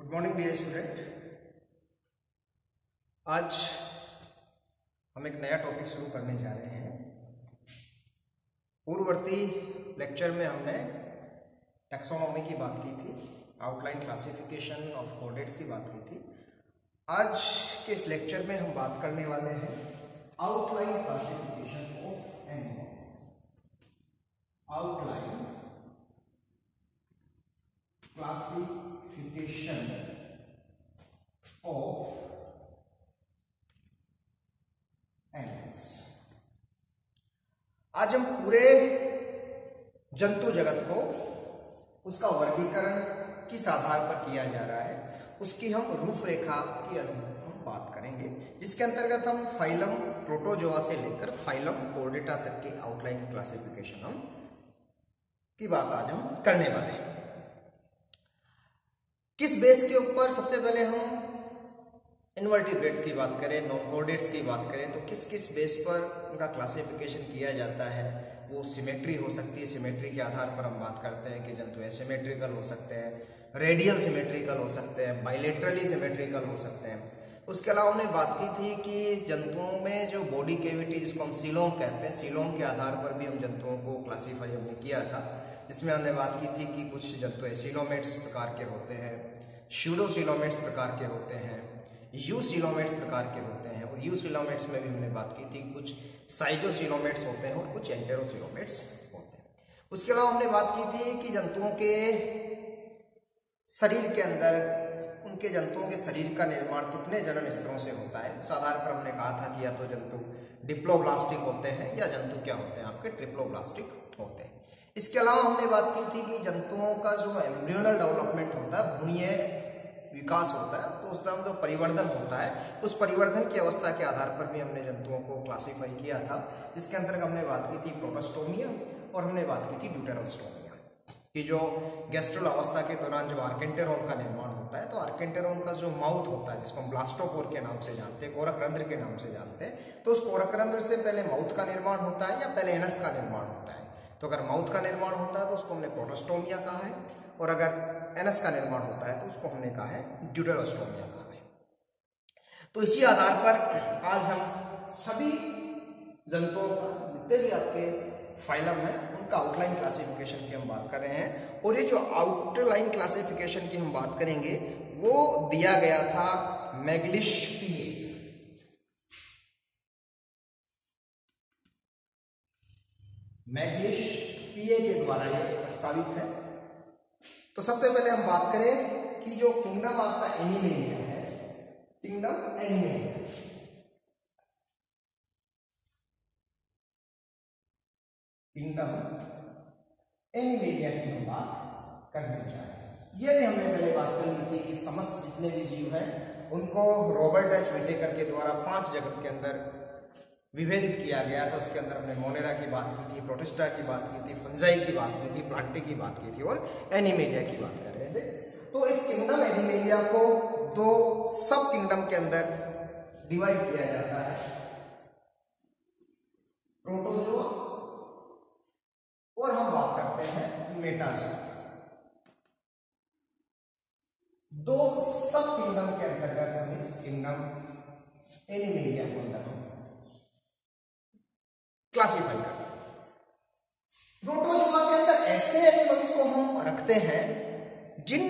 Good morning dear student. आज हम एक नया टॉपिक शुरू करने जा रहे हैं। पूर्ववर्ती लेक्चर में हमने टैक्सोनॉमी की बात की थी, आउटलाइन क्लासिफिकेशन ऑफ कोऑर्डिनेट्स की बात की थी। आज के इस लेक्चर में हम बात करने वाले हैं outline classification of animals. Outline classification of animals. आज हम पूरे जंतु जगत को उसका वर्गीकरण किस आधार पर किया जा रहा है उसकी हम रूपरेखा की हम बात करेंगे, जिसके अंतर्गत हम फाइलम प्रोटोजोआ से लेकर फाइलम कोर्डेटा तक के आउटलाइन क्लासिफिकेशन हम की बात आज हम करने वाले हैं। किस बेस के ऊपर? सबसे पहले हम इनवर्टिब्रेट्स की बात करें, नॉन कोऑर्डिनेट्स की बात करें तो किस किस बेस पर उनका क्लासिफिकेशन किया जाता है। वो सिमेट्री हो सकती है, सिमेट्री के आधार पर हम बात करते हैं कि जंतु एसिमेट्रिकल हो सकते हैं, रेडियल सिमेट्रिकल हो सकते हैं, बाइलेटरली सिमेट्रिकल हो सकते हैं। उसके अलावा हमने बात की थी कि जंतुओं में जो बॉडी कैविटी जिसको हम सीलोम कहते हैं, सीलोम के आधार पर भी हम जंतुओं को क्लासीफाई हमने किया था, जिसमें हमने बात की थी कि कुछ जंतु एसिलोमेट्स प्रकार के होते हैं, स्यूडोसिलोमेट्स प्रकार के होते हैं, यूसिलोमेट्स प्रकार के होते हैं, और यूसिलोमेट्स में भी हमने बात की थी कुछ साइजोसिलोमेट्स होते हैं और कुछ एंटेरोसिलोमेट्स होते हैं। उसके अलावा हमने बात की थी कि जंतुओं के शरीर के अंदर उनके जंतुओं के शरीर का निर्माण कितने जनन स्तरों से होता है। उस आधार पर हमने कहा था कि या तो जंतु डिप्लोब्लास्टिक होते हैं या जंतु क्या होते हैं आपके ट्रिप्लोब्लास्टिक होते हैं। इसके अलावा हमने बात की थी कि जंतुओं का जो एम्ब्रियोनल डेवलपमेंट होता है, भ्रूणीय विकास होता है, तो उस दौरान जो परिवर्धन होता है उस परिवर्धन की अवस्था के आधार पर भी हमने जंतुओं को क्लासीफाई किया था, जिसके अंतर्गत हमने बात की थी प्रोटोस्टोमिया और हमने बात की थी ड्यूटेरोस्टोमिया कि जो गैस्ट्रल अवस्था के दौरान जब आर्केंटेरोन का निर्माण होता है तो आर्केंटेरोन का जो माउथ होता है जिसको हम ब्लास्टोपोर के नाम से जानते हैं, कोरक रंध्र के नाम से जानते हैं, तो उस कोरक रंध्र से पहले माउथ का निर्माण होता है या पहले एनस का निर्माण होता है। तो अगर माउथ का निर्माण होता है तो उसको हमने प्रोटोस्टोमिया कहा है, और अगर एनस का निर्माण होता है तो उसको हमने कहा है ड्यूटेरोस्टोमिया कहा है। तो इसी आधार पर आज हम सभी जंतुओं का जितने भी आपके फाइलम है उनका आउटलाइन क्लासिफिकेशन की हम बात कर रहे हैं। और ये जो आउटलाइन क्लासिफिकेशन की हम बात करेंगे वो दिया गया था मैग्लिश पीए। मैग्लिश पीए के द्वारा ये प्रस्तावित है। तो सबसे पहले हम बात करें कि जो किंगडम आपका एनिमेलिया है, किंगडम एनिमेलिया, किंगडम एनिमेलिया की हम बात करने जा रहे हैं। यह भी हमने पहले बात कर ली थी कि समस्त जितने भी जीव हैं उनको रॉबर्ट एच व्हिटेकर के द्वारा 5 जगत के अंदर विभेदित किया गया था। उसके अंदर हमने मोनेरा की बात की थी, प्रोटिस्टा की बात की थी, फंजाई की बात की थी, प्लांटे की बात की थी और एनिमेलिया की बात कर रहे थे। तो इस किंगडम एनिमेलिया को 2 सब किंगडम के अंदर डिवाइड किया जाता है, प्रोटोजोआ और हम बात करते हैं मेटाजोआ। 2 सब किंगडम के अंतर्गत हम इस किंगडम एनिमेलिया को अंदर क्लासिफाई करते हैं। प्रोटोजोआ के अंदर ऐसे एनिमल्स को हम रखते हैं जिन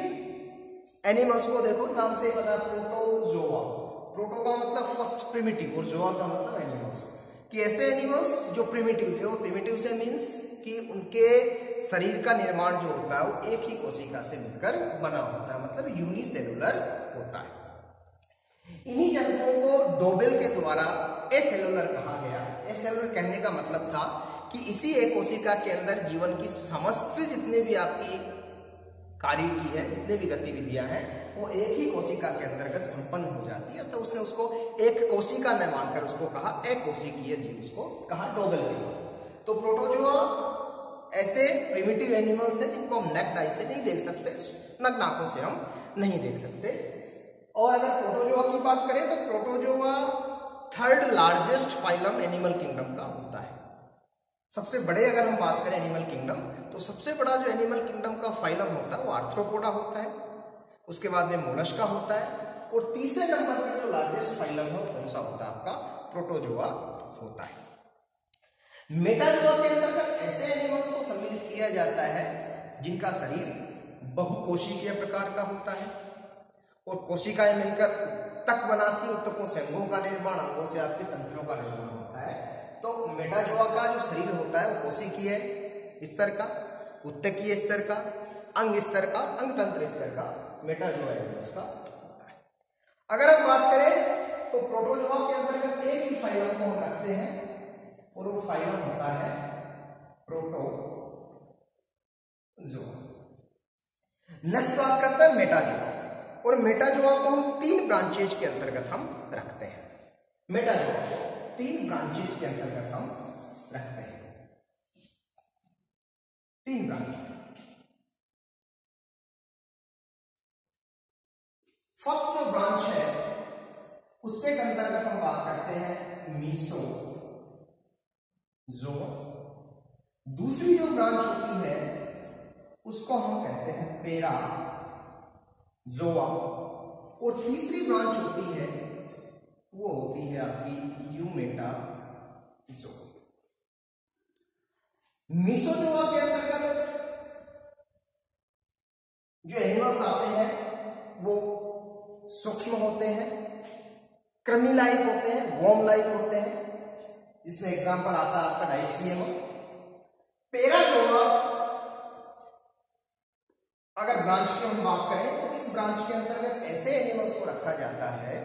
एनिमल्स को देखो नाम से पता है, प्रोटोजोआ। प्रोटो का मतलब फर्स्ट, प्रिमिटिव, और जोआ का मतलब एनिमल्स, कि ऐसे एनिमल्स जो प्रिमिटिव थे। और प्रिमिटिव से मीन्स कि उनके शरीर का निर्माण जो होता है वो एक ही कोशिका से मिलकर बना होता है, मतलब यूनिसेलुलर होता है। इन्हीं जंतुओं को डोबेल के द्वारा एसेलुलर कहा गया। एसेलुलर कहने का मतलब था कि इसी एक कोशिका के अंदर जीवन की समस्त जितने भी आपकी कार्य की है, जितने भी गतिविधियां हैं वो एक ही कोशिका के अंतर्गत संपन्न हो जाती है। तो उसने उसको एक कोशिका न मानकर उसको कहा अकोशिकीय जीव, उसको कहा डोबेल जीव। तो प्रोटोजोआ ऐसे प्रिमिटिव एनिमल्स हैं जिनको हम नेक्ड आई से नहीं देख सकते, नग्न आंखों से हम नहीं देख सकते। और अगर प्रोटोजोआ की बात करें तो protozoa 3rd largest phylum animal kingdom का होता है। सबसे बड़े अगर हम बात करें एनिमल किंगडम तो सबसे बड़ा जो एनिमल किंगडम का फाइलम होता है वो आर्थ्रोपोडा होता है। उसके बाद में मोलस्का होता है, और तीसरे नंबर पर जो लार्जेस्ट फाइलम है कौन सा होता है आपका? प्रोटोजोआ होता है। मेटाजोआ के अंतर्गत ऐसे एनिमल्स को सम्मिलित किया जाता है जिनका शरीर बहुकोशिकीय प्रकार का होता है और कोशिकाएं मिलकर तक बनाती, उत्तकों से अंगों का निर्माण, अंगों से आपके तंत्रों का निर्माण होता है। तो मेटाजोआ का जो शरीर होता है वो कोशिकीय स्तर का, उत्तकीय स्तर का, अंग स्तर का, अंग तंत्र स्तर का मेटाजोआ एनिमल्स का होता है। अगर हम बात करें तो प्रोटोजोआ के अंतर्गत एक ही फाइलम को हम रखते हैं और वो फाइलम होता है प्रोटोजोआ। नेक्स्ट बात करते हैं मेटाजोआ, और मेटाजोआ को हम 3 ब्रांचेज के अंतर्गत हम रखते हैं। मेटाजोआ को 3 ब्रांचेज के अंतर्गत हम रखते हैं, 3 ब्रांच। फर्स्ट जो ब्रांच है उसके अंतर्गत हम बात करते हैं मीसोजोआ। दूसरी जो ब्रांच होती है उसको हम कहते हैं पैराजोआ, और तीसरी ब्रांच होती है वो होती है आपकी यूमेटाजोआ। मीसोजोआ के अंतर्गत जो एनिमल्स आते हैं वो सूक्ष्म होते हैं, कृमि लाइक होते हैं, वॉर्म लाइक होते हैं, जिसमें एग्जांपल आता है आपका डायसियम। पैराजोआ अगर ब्रांच की हम बात करें तो इस ब्रांच के अंतर्गत ऐसे एनिमल्स को रखा जाता है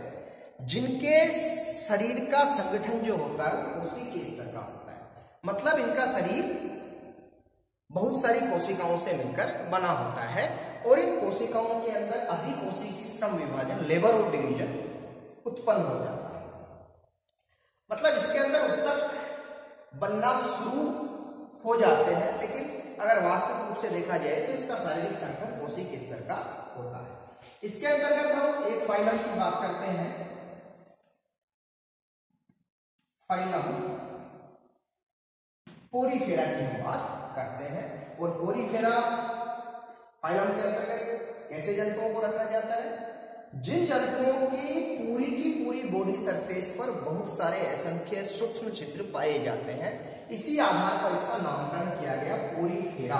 जिनके शरीर का संगठन जो होता है वो कोशिकीय स्तर का होता है। मतलब इनका शरीर बहुत सारी कोशिकाओं से मिलकर बना होता है और इन कोशिकाओं के अंदर अधिकोशिकीय श्रम विभाजन, लेबर ऑफ डिवीजन उत्पन्न हो जाता है। मतलब इसके अंदर उत्तक बनना शुरू हो जाते हैं, लेकिन अगर वास्तविक रूप से देखा जाए तो इसका शारीरिक संगठन कोशिकीय स्तर का होता है। इसके अंतर्गत हम एक फाइलम की बात करते हैं, फाइलम पोरीफेरा की हम बात करते हैं। और पोरीफेरा फाइलम के अंतर्गत कैसे जंतुओं को रखा जाता है? जिन जंतुओं की पूरी बॉडी सरफेस पर बहुत सारे असंख्य सूक्ष्म छिद्र पाए जाते हैं, इसी आधार पर इसका नामकरण किया गया पोरीफेरा।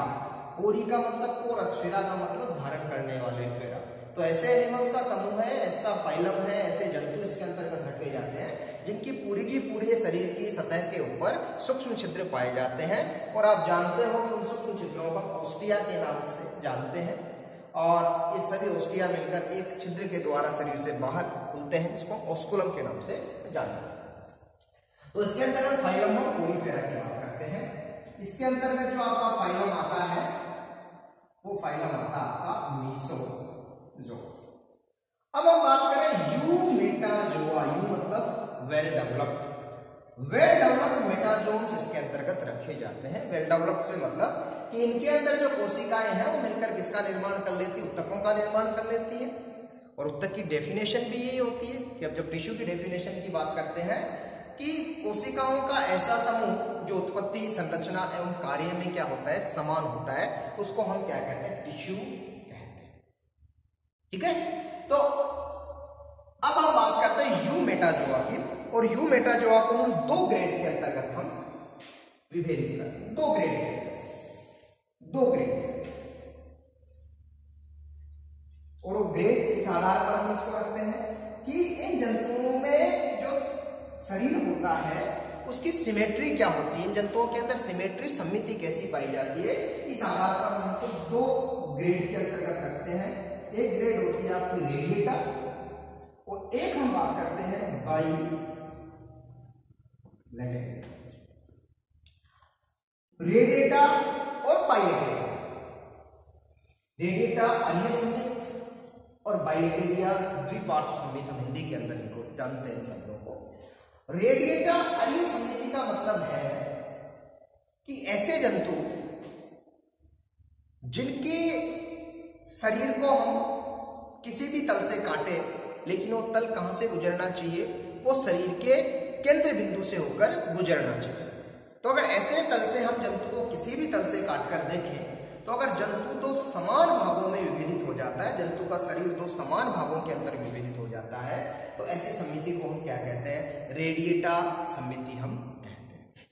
पोरी का मतलब पोरस, फेरा का मतलब धारण करने वाले फेरा। तो ऐसे एनिमल्स का समूह है, ऐसा फाइलम है, ऐसे जंतु इसके अंतर्गत रखे जाते हैं जिनकी पूरी शरीर की सतह के ऊपर सूक्ष्म छिद्र पाए जाते हैं। और आप जानते हो कि उन सूक्ष्म छिद्रों का ओस्टिया के नाम से जानते हैं, और ये सभी ओस्टिया मिलकर एक छिद्र के द्वारा शरीर से बाहर खुलते हैं, जिसको ऑस्कुलम के नाम से जानते हैं। तो इसके अंतर्गत फाइलम और पोरीफेरा की बात करते हैं। इसके अंतर्गत जो आपका फाइलम आता है वो फाइलम आता है आपका मीसोजोआ। अब हम बात करें यूमेटाजोआ। यू मतलब वेल डेवलप्ड। वेल डेवलप्ड मेटाजोन्स इसके अंतर्गत रखे जाते हैं। वेल डेवलप्ड से मतलब कि इनके अंदर जो कोशिकाएं हैं वो मिलकर किसका निर्माण कर लेती है? उत्तकों का निर्माण कर लेती है। और उत्तक की डेफिनेशन भी यही होती है कि अब जब टिश्यू की डेफिनेशन की बात करते हैं कि कोशिकाओं का ऐसा समूह जो उत्पत्ति, संरचना एवं कार्य में क्या होता है? समान होता है, उसको हम क्या कहते हैं? टिश्यू कहते हैं। ठीक है, तो अब हम बात करते हैं यूमेटाजोआ की। और यूमेटाजोआ को हम 2 ग्रेड के अंतर्गत हम विभेदित करते हैं। 2 ग्रेड और वो ग्रेड इस आधार पर हम इसको रखते हैं कि इन जंतुओं में जो शरीर होता है उसकी सिमेट्री क्या होती है, इन जंतुओं के अंदर सिमेट्री, समिति कैसी पाई जाती है। इस आधार पर हम इसको 2 ग्रेड के अंतर्गत रखते हैं। एक ग्रेड होती है आपकी रेडिएटा और एक हम बात करते हैं बाइलेटेरिया। रेडिएटा और बाइलेटेरिया। रेडिएटा अलीय संयुक्त और बाइलेटेरिया द्विपार्श्व संयुक्त। हम हिंदी के अंदर इनको जानते हैं शब्दों को। रेडिएटा अलीय समिति का मतलब है कि ऐसे जंतु जिनके शरीर को हम किसी भी तल से काटे, लेकिन वो तल कहां से गुजरना चाहिए? वो शरीर के केंद्र बिंदु से होकर गुजरना चाहिए। तो अगर ऐसे तल से हम जंतु को किसी भी तल से काटकर देखें तो तो अगर जंतु दो समान भागों में विभाजित हो जाता है, जंतु का शरीर दो समान भागों के अंदर विभाजित हो जाता है, तो ऐसी समिति को हम क्या कहते हैं? रेडिएटा समिति हम कहते हैं।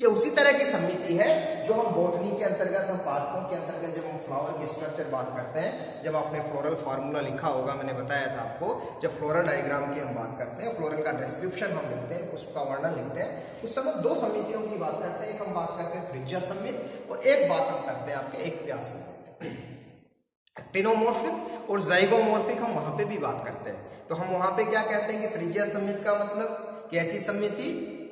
ये उसी तरह की समिति है जो हम बॉटनी के अंतर्गत, हम पादपों के अंतर्गत जब हम फ्लावर की स्ट्रक्चर बात करते हैं, जब आपने फ्लोरल फार्मूला लिखा होगा, मैंने बताया था आपको, जब फ्लोरल डायग्राम की हम बात करते हैं, फ्लोरल का डिस्क्रिप्शन हम लिखते हैं, उसका वर्णन लिखते हैं, उस समय दो समितियों की बात करते हैं। एक हम बात करते हैं त्रिज्या समिति और एक बात हम करते हैं आपके एक व्यास समिति। एक्टिनोमॉर्फिक और जाइगोमॉर्फिक हम वहां पे भी बात करते हैं। तो हम वहां पे क्या कहते हैं कि त्रिज्या समिति का मतलब कि ऐसी समिति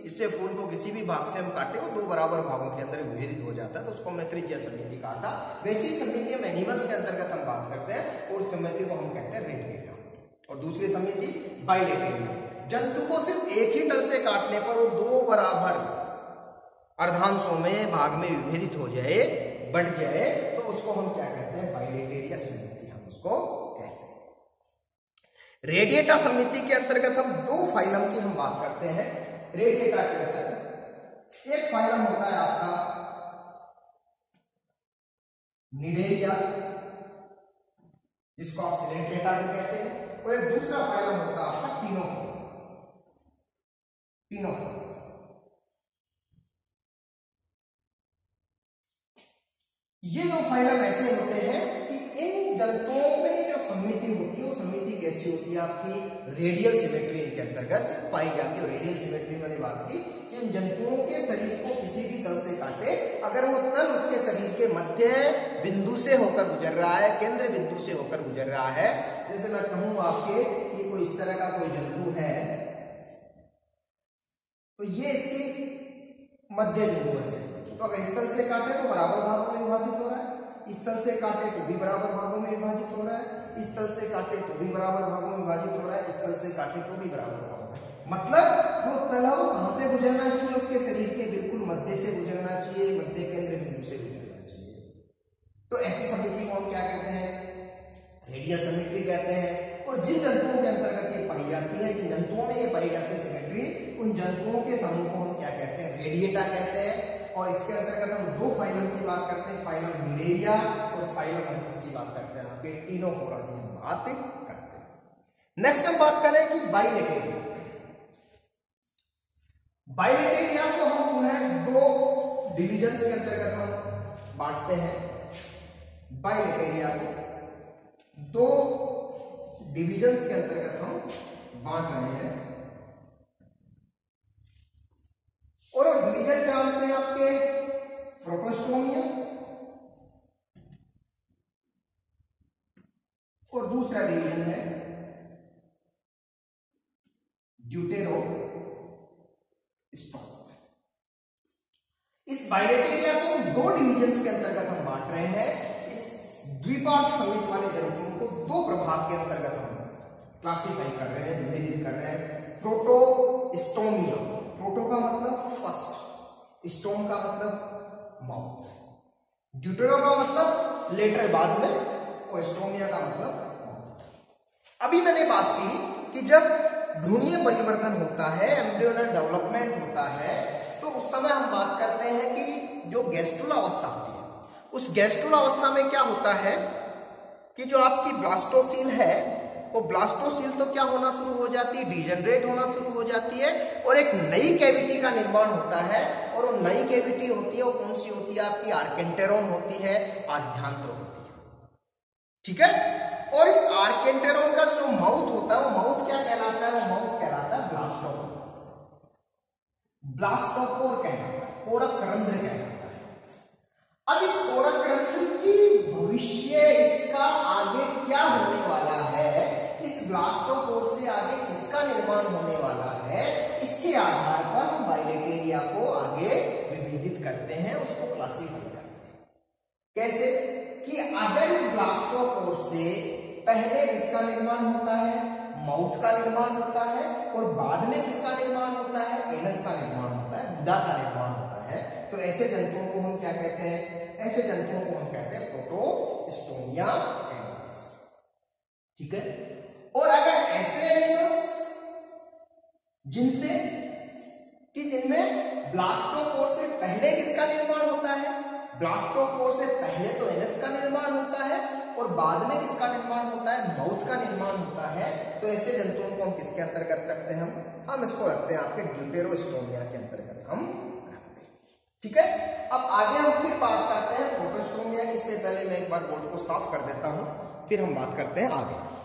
इससे फूल को किसी भी भाग से हम काटे वो दो बराबर भागों के अंदर विभाजित हो जाता है, तो उसको हमने त्रिज्या समिति कहा था। वैसी समिति हम एनिमल्स के अंतर्गत हम बात करते हैं और समिति को हम कहते हैं रेडिएटा। और दूसरी समिति बाइलेटेरिया, जंतु को सिर्फ एक ही तल से काटने पर वो दो बराबर अर्धांशों में भाग में विभाजित हो जाए, बढ़ जाए, तो उसको हम क्या कहते हैं? बाइलेटेरिया समिति हम उसको कहते हैं। रेडिएटा समिति के अंतर्गत हम दो फाइलम की हम बात करते हैं। रेडिएटा के अंदर एक फाइलम होता है आपका निडेरिया, जिसको आप सिलेंट्रेटा भी कहते हैं, और एक दूसरा फाइलम होता है आपका टिनोफोरा। ये दो फाइलम ऐसे होते हैं कि इन जंतुओं में जो समिति होती है वो समिति कैसी होती है? आपकी रेडियल सिमेट्री इनके अंतर्गत पाई जाती है। रेडियल सिमेट्री मैंने बात की कि इन जंतुओं के शरीर को किसी भी तल से काटे, अगर वो तल उसके शरीर के मध्य बिंदु से होकर गुजर रहा है, केंद्र बिंदु से होकर गुजर रहा है, जैसे मैं कहूं आपके कि कोई इस तरह का कोई जंतु है, तो ये इसकी मध्य बिंदु है, तो अगर इस तल से काटे तो बराबर भागों में विभाजित हो रहा है, इस तल से काटे तो भी बराबर भागों में विभाजित हो रहा है, इस तल से काटे तो भी बराबर भागों में विभाजित हो रहा है, इस तल से काटे तो भी बराबर भागों में। मतलब वो तल कहां से गुजरना चाहिए? उसके शरीर के बिल्कुल मध्य से गुजरना चाहिए, मध्य केंद्र बिंदु से गुजरना चाहिए। तो ऐसी समिति को हम क्या कहते हैं? रेडियल सिमेट्री कहते हैं। और जिन जंतुओं के अंतर्गत ये पाई जाती है, जिन जंतुओं में ये पाई जाती है सिमेट्री, उन जंतुओं के समूह को हम क्या कहते हैं? रेडिएटा कहते हैं। और इसके अंतर्गत हम दो फाइलम की बात करते हैं, फाइलम निडेरिया और फाइलम हम किसकी बात करते हैं? आपके टिनोफोरा की हम बात करते हैं। नेक्स्ट हम बात करें कि बाइलेटेरिया। बाइलेटेरिया को हम जो है दो डिविजन्स के अंतर्गत हम बांटते हैं। बाइलेटेरिया को दो डिविजन्स के अंतर्गत हम बांट रहे हैं, और डिवीजन क्या से आपके प्रोटोस्टोमिया और दूसरा डिवीजन है ड्यूटेरोस्टोम। इस बाइलेटेरिया को दो डिवीजन्स के अंतर्गत हम बांट रहे हैं। इस द्विपार्श्व समिति वाले जंतुओं को दो प्रभाग के अंतर्गत हम क्लासिफाई कर रहे हैं, विभाजित कर रहे हैं। प्रोटोस्टोमिया, प्रोटो का मतलब फर्स्ट, स्टोम का मतलब माउथ, ड्यूटेरो का मतलब लेटर बाद में, और स्टोमिया का मतलब माउथ। अभी मैंने बात की कि जब भ्रूणीय परिवर्तन होता है, एम्ब्रियोनल डेवलपमेंट होता है, तो उस समय हम बात करते हैं कि जो गैस्ट्रुल अवस्था होती है, उस गैस्ट्रुल अवस्था में क्या होता है कि जो आपकी ब्लास्टोसील है, वो ब्लास्टोसील तो क्या होना शुरू हो जाती है? डिजेनरेट होना शुरू हो जाती है, और एक नई कैविटी का निर्माण होता है। और वो नई कैविटी होती है, वो कौन सी होती है? आपकी आर्केंटेरोन होती है, आद्यांत्र होती है, ठीक है। और इस आर्केंटेरोन का जो माउथ होता है, वो माउथ क्या कहलाता है? वो माउथ कहलाता है ब्लास्टोपोर। ब्लास्टोपोर कहलाता है, कोरक रंध्र कहलाता है। अब इस कोरक रंध्र की भविष्य, इसका आगे क्या होने वाला है, इस ब्लास्टोपोर से आगे किसका निर्माण होने वाला है, इसके आधार पर हम बाइलेटेरिया को आगे विभाजित करते हैं, उसको क्लासिफाई करते हैं। कैसे कि अगर इस ब्लास्टोपोर से पहले किसका निर्माण होता है? माउथ का निर्माण होता है, और बाद में किसका निर्माण होता है? एनस का निर्माण होता है, गुदा का निर्माण होता है। तो ऐसे जंतुओं को हम क्या कहते हैं? ऐसे जंतुओं को हम कहते हैं प्रोटोस्टोमिया एनिमल्स, ठीक है। और अगर ऐसे एनिमल्स जिनसे कि जिनमें ब्लास्टोपोर से पहले किसका निर्माण होता है? ब्लास्टोपोर से पहले तो एनस का निर्माण बाद में किसका निर्माण होता है, माउथ का निर्माण होता है। तो ऐसे जंतुओं को हम किसके अंतर्गत रखते हैं, हम इसको रखते हैं आपके ड्यूटेरोस्टोमिया के अंतर्गत हम रखते हैं। ठीक है, अब आगे हम फिर बात करते हैं प्रोटोस्टोमिया की। इससे पहले मैं एक बार बोर्ड को साफ कर देता हूं, फिर हम बात करते हैं आगे।